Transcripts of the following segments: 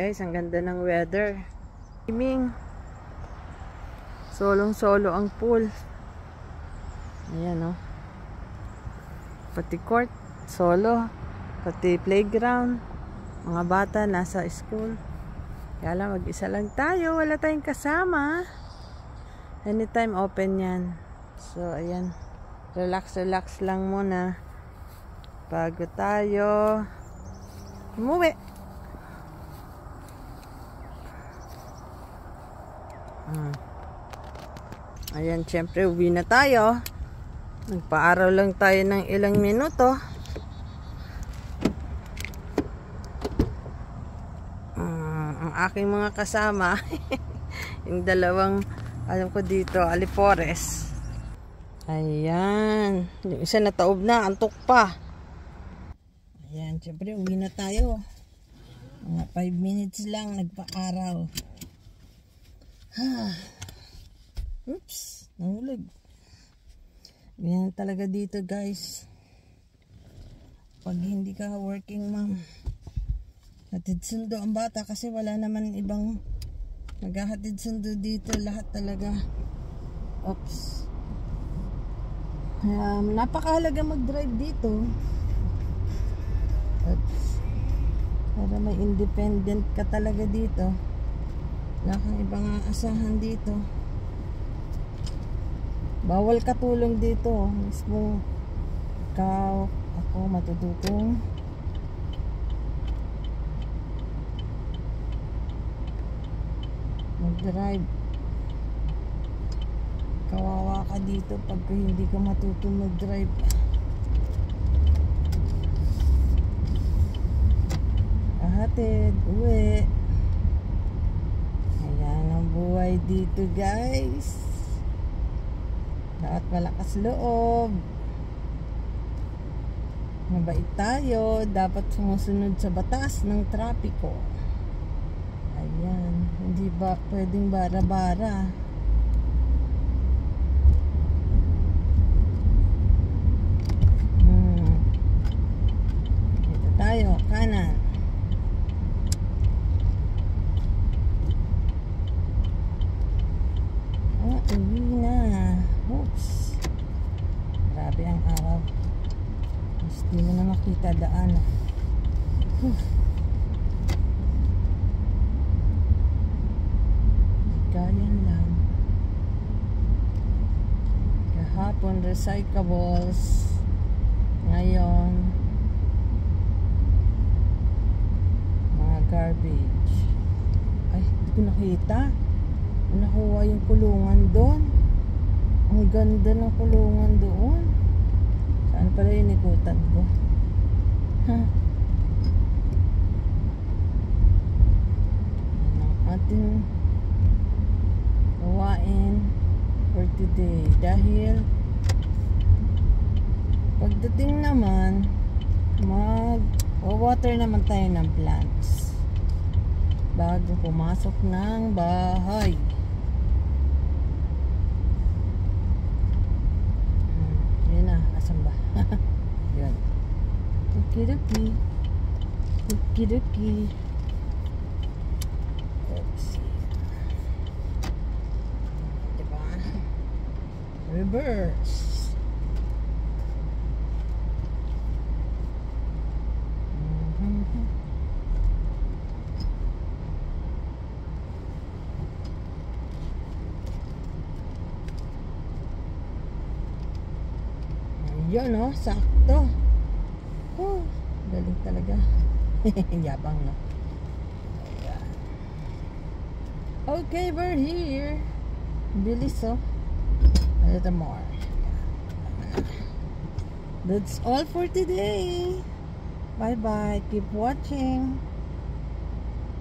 Guys, ang ganda ng weather. Swimming. Solong-solo ang pool. Ayan, oh. Pati court, solo. Pati playground. Mga bata nasa school. Kaya lang, mag-isa lang tayo. Wala tayong kasama. Anytime open yan. So, ayan. Relax lang muna. Bago tayo umuwi. Ayan, syempre uwi na tayo. Nagpa-araw lang tayo ng ilang minuto. Ang aking mga kasama yung dalawang, alam ko dito, alipores. Ayan, yung isa nataob na, antok pa. Ayan, syempre uwi na tayo. Mga 5 minutes lang, nagpa-araw. Oops, nahulog. Ganyan talaga dito, guys. Pag hindi ka working mom, hatid sundo ang bata kasi wala naman ibang maghahatid sundo dito. Lahat talaga. Oops. Napakahalaga mag-drive dito. Oops. Para may independent ka talaga dito. Wala kang ibang aasahan dito. Bawal katulong dito. Mismo ikaw, ako matututong mag-drive. Kawawa ka dito pag hindi ka matutong mag-drive. Kahatid, uwi. Ayan ang buhay dito, guys. Dapat malakas loob. Mabait tayo. Dapat sumusunod sa batas ng trapiko. Ayan. Hindi ba pwedeng bara-bara. Dito tayo. Kanan. Uwi na. Oops. Grabe ang araw. Hindi mo na makita daan. Ganyan lang. Kahapon recyclables. Ngayon mga garbage. Ay, hindi ko nakita. Nakuha yung kulungan doon. Ang ganda ng kulungan doon. Saan pala yung ikutan ko? Yan ang ating gawain for today. Dahil pagdating naman, mag-water naman tayo ng plants bago pumasok ng bahay. Yun. Okidoki. Okidoki. Oops. Diba? Reverse. Yun, no? Sakto. Galing talaga. Yabang, no? Okay, we're here. Bilis, oh. A little more. That's all for today. Bye-bye. Keep watching.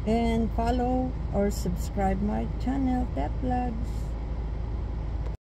And follow or subscribe my channel, Pet Vlogs.